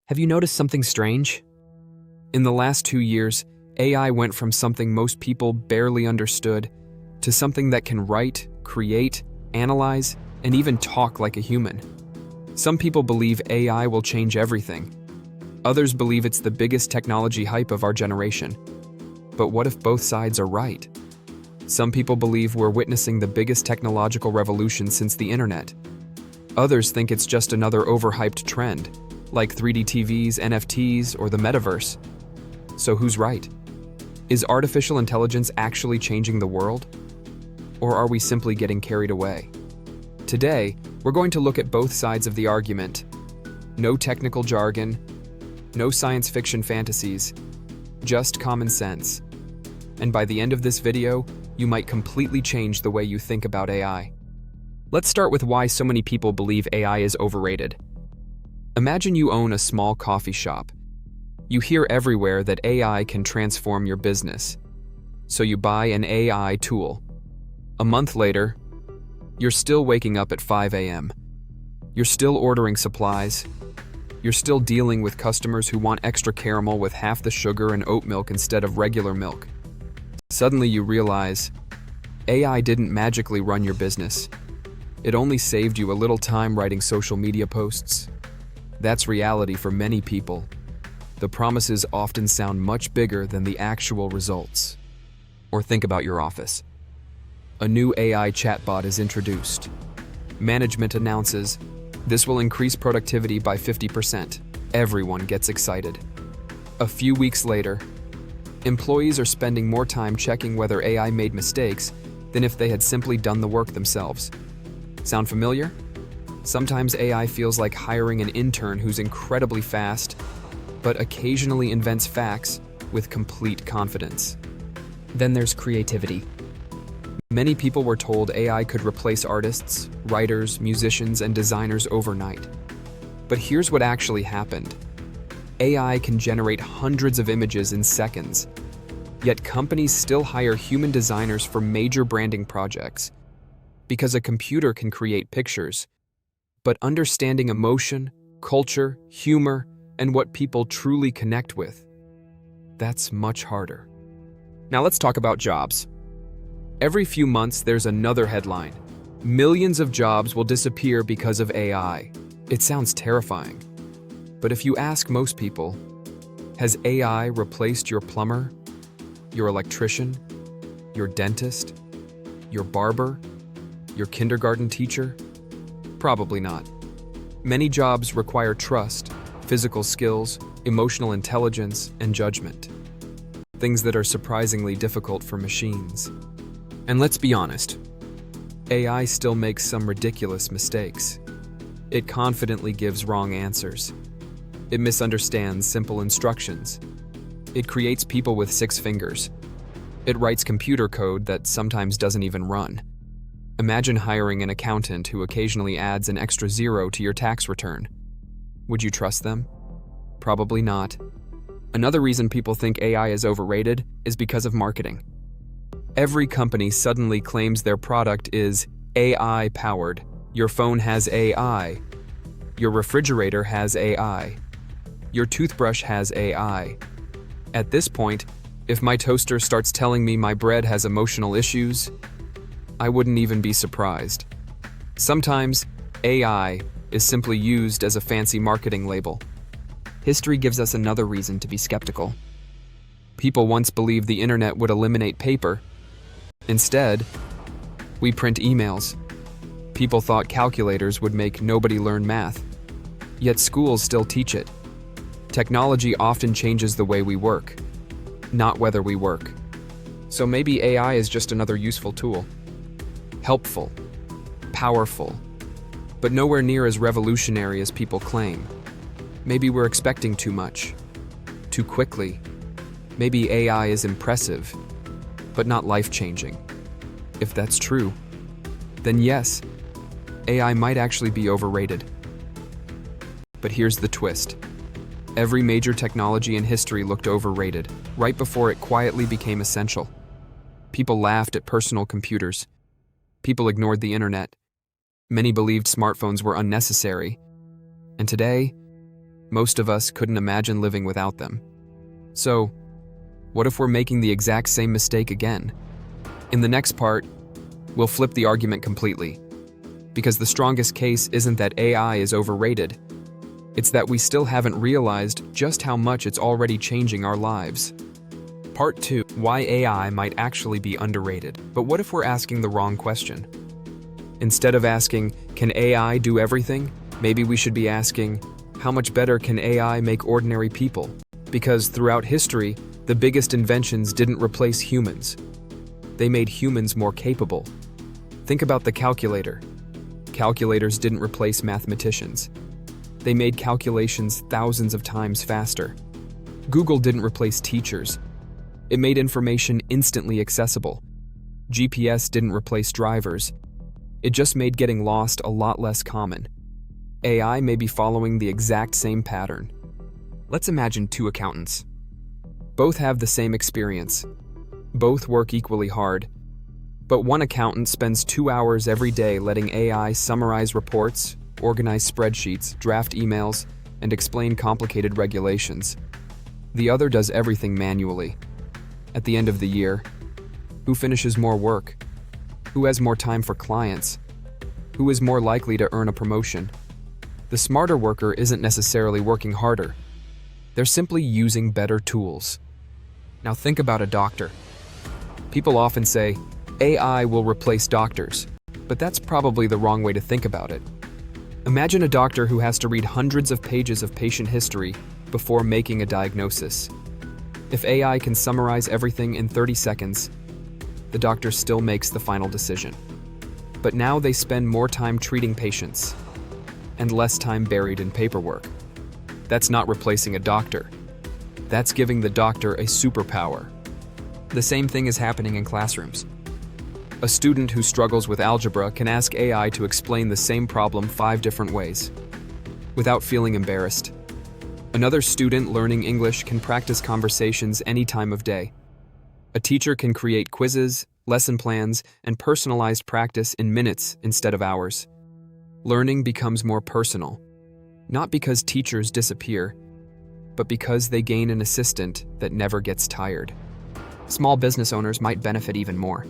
Have you noticed something strange? In the last 2 years, AI went from something most people barely understood to something that can write, create, analyze, and even talk like a human. Some people believe AI will change everything. Others believe it's the biggest technology hype of our generation. But what if both sides are right? Some people believe we're witnessing the biggest technological revolution since the internet. Others think it's just another overhyped trend, like 3D TVs, NFTs, or the metaverse. So who's right? Is artificial intelligence actually changing the world? Or are we simply getting carried away? Today, we're going to look at both sides of the argument. No technical jargon, no science fiction fantasies, just common sense. And by the end of this video, you might completely change the way you think about AI. Let's start with why so many people believe AI is overrated. Imagine you own a small coffee shop. You hear everywhere that AI can transform your business. So you buy an AI tool. A month later, you're still waking up at 5 a.m. You're still ordering supplies. You're still dealing with customers who want extra caramel with half the sugar and oat milk instead of regular milk. Suddenly you realize AI didn't magically run your business. It only saved you a little time writing social media posts. That's reality for many people. The promises often sound much bigger than the actual results. Or think about your office. A new AI chatbot is introduced. Management announces, this will increase productivity by 50%. Everyone gets excited. A few weeks later, employees are spending more time checking whether AI made mistakes than if they had simply done the work themselves. Sound familiar? Sometimes AI feels like hiring an intern who's incredibly fast, but occasionally invents facts with complete confidence. Then there's creativity. Many people were told AI could replace artists, writers, musicians, and designers overnight. But here's what actually happened. AI can generate hundreds of images in seconds, yet companies still hire human designers for major branding projects. Because a computer can create pictures, but understanding emotion, culture, humor, and what people truly connect with, that's much harder. Now let's talk about jobs. Every few months, there's another headline. Millions of jobs will disappear because of AI. It sounds terrifying. But if you ask most people, has AI replaced your plumber, your electrician, your dentist, your barber, your kindergarten teacher? Probably not. Many jobs require trust, physical skills, emotional intelligence, and judgment. Things that are surprisingly difficult for machines. And let's be honest, AI still makes some ridiculous mistakes. It confidently gives wrong answers. It misunderstands simple instructions. It creates people with 6 fingers. It writes computer code that sometimes doesn't even run. Imagine hiring an accountant who occasionally adds an extra 0 to your tax return. Would you trust them? Probably not. Another reason people think AI is overrated is because of marketing. Every company suddenly claims their product is AI-powered. Your phone has AI. Your refrigerator has AI. Your toothbrush has AI. At this point, if my toaster starts telling me my bread has emotional issues, I wouldn't even be surprised. Sometimes, AI is simply used as a fancy marketing label. History gives us another reason to be skeptical. People once believed the internet would eliminate paper. Instead, we print emails. People thought calculators would make nobody learn math. Yet schools still teach it. Technology often changes the way we work, not whether we work. So maybe AI is just another useful tool. Helpful, powerful, but nowhere near as revolutionary as people claim. Maybe we're expecting too much, too quickly. Maybe AI is impressive, but not life-changing. If that's true, then yes, AI might actually be overrated. But here's the twist. Every major technology in history looked overrated, right before it quietly became essential. People laughed at personal computers. People ignored the internet. Many believed smartphones were unnecessary. And today, Most of us couldn't imagine living without them. So, what if we're making the exact same mistake again? In the next part, we'll flip the argument completely. Because the strongest case isn't that AI is overrated. It's that we still haven't realized just how much it's already changing our lives. Part 2. Why AI might actually be underrated. But what if we're asking the wrong question? Instead of asking, can AI do everything? Maybe we should be asking, how much better can AI make ordinary people? Because throughout history, the biggest inventions didn't replace humans. They made humans more capable. Think about the calculator. Calculators didn't replace mathematicians. They made calculations thousands of times faster. Google didn't replace teachers. It made information instantly accessible. GPS didn't replace drivers. It just made getting lost a lot less common. AI may be following the exact same pattern. Let's imagine two accountants. Both have the same experience. Both work equally hard. But one accountant spends 2 hours every day letting AI summarize reports, organize spreadsheets, draft emails, and explain complicated regulations. The other does everything manually. At the end of the year, who finishes more work? Who has more time for clients? Who is more likely to earn a promotion? The smarter worker isn't necessarily working harder. They're simply using better tools. Now think about a doctor. People often say, AI will replace doctors, but that's probably the wrong way to think about it. Imagine a doctor who has to read hundreds of pages of patient history before making a diagnosis. If AI can summarize everything in 30 seconds, the doctor still makes the final decision. But now they spend more time treating patients and less time buried in paperwork. That's not replacing a doctor. That's giving the doctor a superpower. The same thing is happening in classrooms. A student who struggles with algebra can ask AI to explain the same problem 5 different ways, without feeling embarrassed. Another student learning English can practice conversations any time of day. A teacher can create quizzes, lesson plans, and personalized practice in minutes instead of hours. Learning becomes more personal, not because teachers disappear, but because they gain an assistant that never gets tired. Small business owners might benefit even more.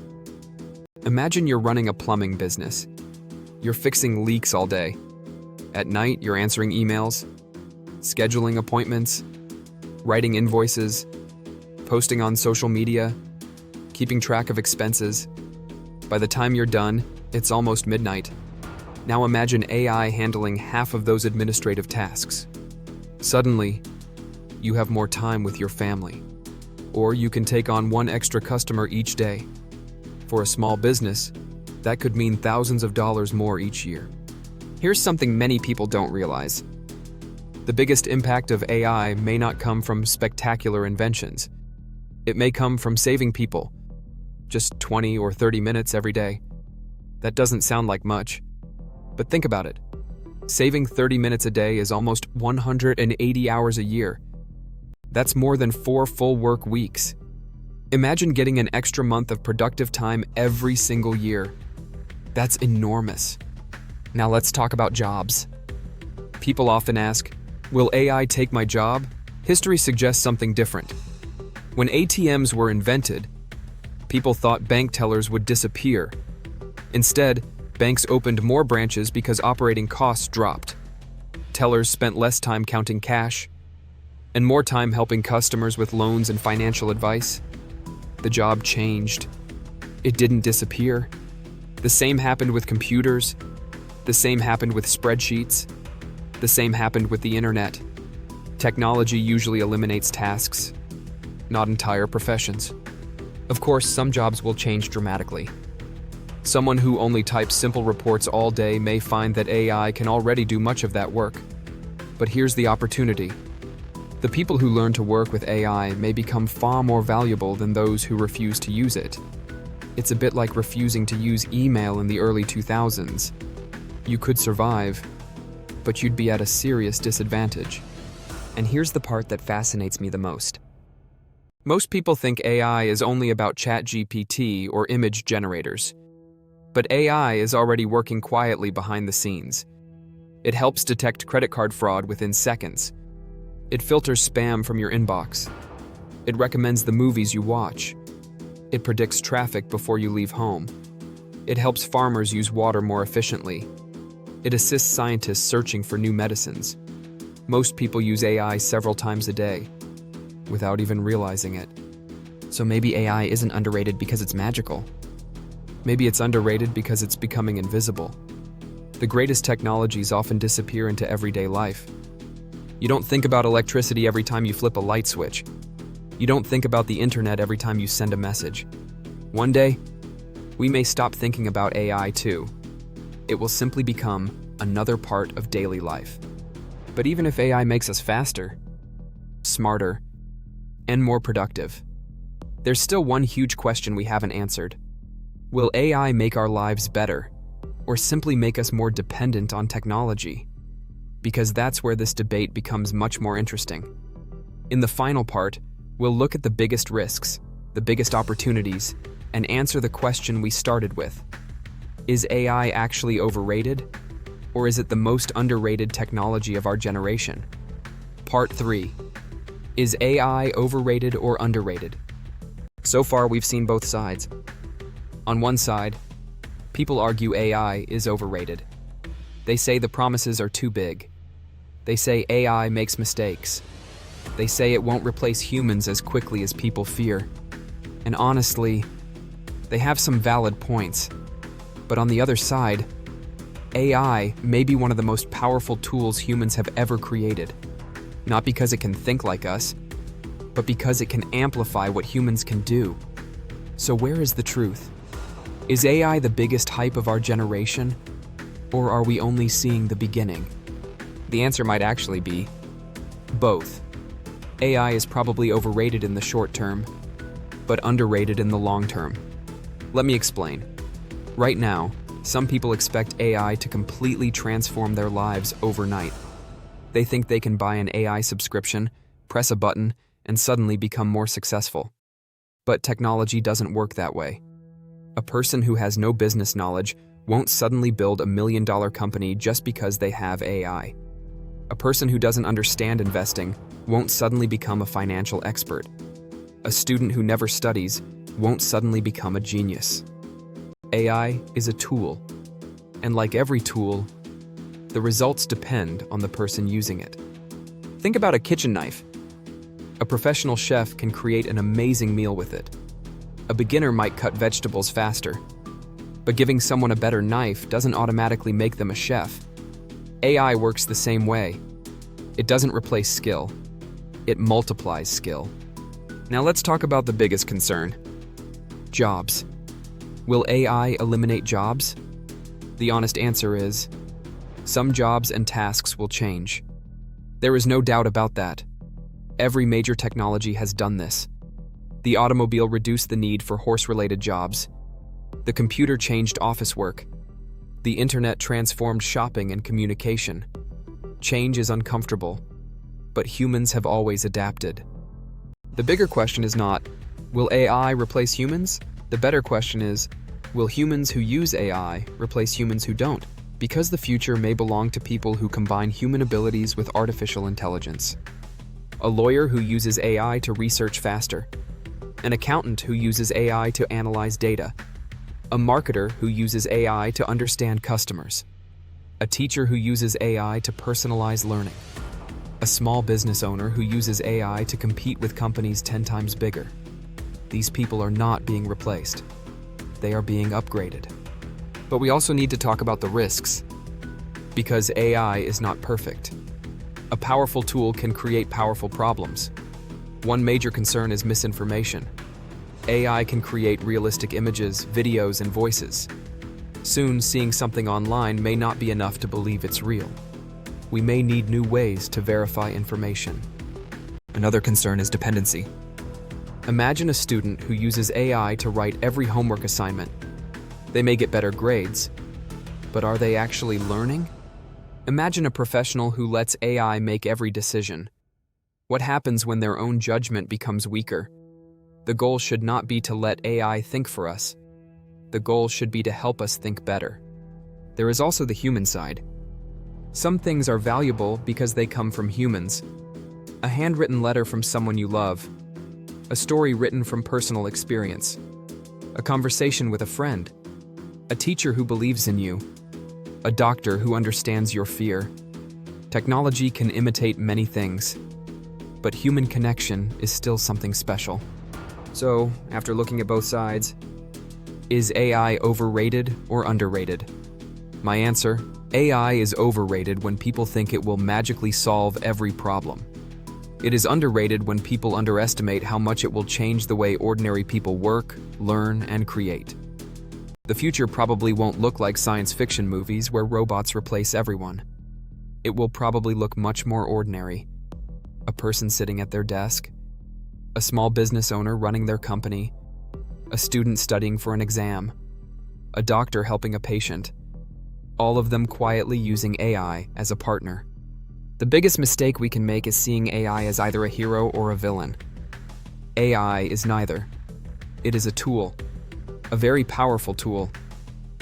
Imagine you're running a plumbing business. You're fixing leaks all day. At night, you're answering emails, scheduling appointments, writing invoices, posting on social media, keeping track of expenses. By the time you're done, it's almost midnight. Now imagine AI handling half of those administrative tasks. Suddenly, you have more time with your family. Or you can take on one extra customer each day. For a small business, that could mean thousands of dollars more each year. Here's something many people don't realize. The biggest impact of AI may not come from spectacular inventions. It may come from saving people, just 20 or 30 minutes every day. That doesn't sound like much, but think about it. Saving 30 minutes a day is almost 180 hours a year. That's more than 4 full work weeks. Imagine getting an extra month of productive time every single year. That's enormous. Now let's talk about jobs. People often ask, will AI take my job? History suggests something different. When ATMs were invented, people thought bank tellers would disappear. Instead, banks opened more branches because operating costs dropped. Tellers spent less time counting cash and more time helping customers with loans and financial advice. The job changed. It didn't disappear. The same happened with computers. The same happened with spreadsheets. The same happened with the internet. Technology usually eliminates tasks, not entire professions. Of course, some jobs will change dramatically. Someone who only types simple reports all day may find that AI can already do much of that work. But here's the opportunity. The people who learn to work with AI may become far more valuable than those who refuse to use it. It's a bit like refusing to use email in the early 2000s. You could survive, but you'd be at a serious disadvantage. And here's the part that fascinates me the most. Most people think AI is only about ChatGPT or image generators. But AI is already working quietly behind the scenes. It helps detect credit card fraud within seconds, It filters spam from your inbox. It recommends the movies you watch. It predicts traffic before you leave home. It helps farmers use water more efficiently. It assists scientists searching for new medicines. Most people use AI several times a day, without even realizing it. So maybe AI isn't underrated because it's magical. Maybe it's underrated because it's becoming invisible. The greatest technologies often disappear into everyday life. You don't think about electricity every time you flip a light switch. You don't think about the internet every time you send a message. One day, we may stop thinking about AI too. It will simply become another part of daily life. But even if AI makes us faster, smarter, and more productive, there's still one huge question we haven't answered. Will AI make our lives better, or simply make us more dependent on technology? Because that's where this debate becomes much more interesting. In the final part, we'll look at the biggest risks, the biggest opportunities, and answer the question we started with. Is AI actually overrated? Or is it the most underrated technology of our generation? Part 3. Is AI overrated or underrated? So far, we've seen both sides. On one side, people argue AI is overrated. They say the promises are too big. They say AI makes mistakes. They say it won't replace humans as quickly as people fear. And honestly, they have some valid points. But on the other side, AI may be one of the most powerful tools humans have ever created. Not because it can think like us, but because it can amplify what humans can do. So where is the truth? Is AI the biggest hype of our generation? Or are we only seeing the beginning? The answer might actually be both. AI is probably overrated in the short term, but underrated in the long term. Let me explain. Right now, some people expect AI to completely transform their lives overnight. They think they can buy an AI subscription, press a button, and suddenly become more successful. But technology doesn't work that way. A person who has no business knowledge won't suddenly build $1 million company just because they have AI. A person who doesn't understand investing won't suddenly become a financial expert. A student who never studies won't suddenly become a genius. AI is a tool, and like every tool, the results depend on the person using it. Think about a kitchen knife. A professional chef can create an amazing meal with it. A beginner might cut vegetables faster, but giving someone a better knife doesn't automatically make them a chef. AI works the same way. It doesn't replace skill. It multiplies skill. Now let's talk about the biggest concern. Jobs. Will AI eliminate jobs? The honest answer is, some jobs and tasks will change. There is no doubt about that. Every major technology has done this. The automobile reduced the need for horse-related jobs. The computer changed office work. The internet transformed shopping and communication. Change is uncomfortable, but humans have always adapted. The bigger question is not, will AI replace humans? The better question is, will humans who use AI replace humans who don't? Because the future may belong to people who combine human abilities with artificial intelligence. A lawyer who uses AI to research faster. An accountant who uses AI to analyze data. A marketer who uses AI to understand customers. A teacher who uses AI to personalize learning. A small business owner who uses AI to compete with companies 10 times bigger. These people are not being replaced. They are being upgraded. But we also need to talk about the risks. Because AI is not perfect. A powerful tool can create powerful problems. One major concern is misinformation. AI can create realistic images, videos, and voices. Soon, seeing something online may not be enough to believe it's real. We may need new ways to verify information. Another concern is dependency. Imagine a student who uses AI to write every homework assignment. They may get better grades, but are they actually learning? Imagine a professional who lets AI make every decision. What happens when their own judgment becomes weaker? The goal should not be to let AI think for us. The goal should be to help us think better. There is also the human side. Some things are valuable because they come from humans. A handwritten letter from someone you love. A story written from personal experience. A conversation with a friend. A teacher who believes in you. A doctor who understands your fear. Technology can imitate many things, but human connection is still something special. So, after looking at both sides, is AI overrated or underrated? My answer, AI is overrated when people think it will magically solve every problem. It is underrated when people underestimate how much it will change the way ordinary people work, learn, and create. The future probably won't look like science fiction movies where robots replace everyone. It will probably look much more ordinary. A person sitting at their desk, a small business owner running their company, a student studying for an exam, a doctor helping a patient, all of them quietly using AI as a partner. The biggest mistake we can make is seeing AI as either a hero or a villain. AI is neither. It is a tool, a very powerful tool,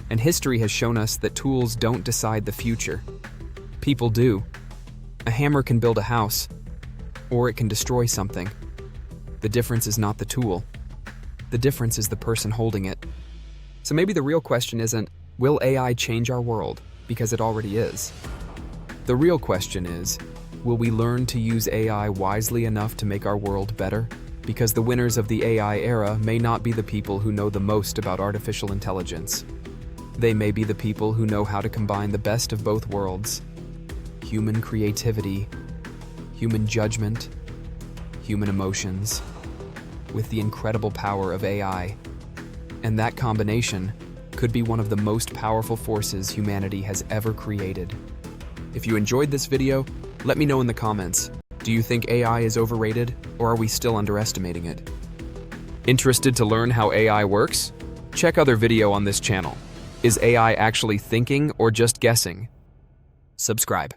and history has shown us that tools don't decide the future. People do. A hammer can build a house, or it can destroy something. The difference is not the tool. The difference is the person holding it. So maybe the real question isn't, will AI change our world? Because it already is. The real question is, will we learn to use AI wisely enough to make our world better? Because the winners of the AI era may not be the people who know the most about artificial intelligence. They may be the people who know how to combine the best of both worlds: human creativity, human judgment, human emotions, with the incredible power of AI. And that combination could be one of the most powerful forces humanity has ever created. If you enjoyed this video, let me know in the comments. Do you think AI is overrated, or are we still underestimating it? Interested to learn how AI works? Check other video on this channel. Is AI actually thinking or just guessing? Subscribe.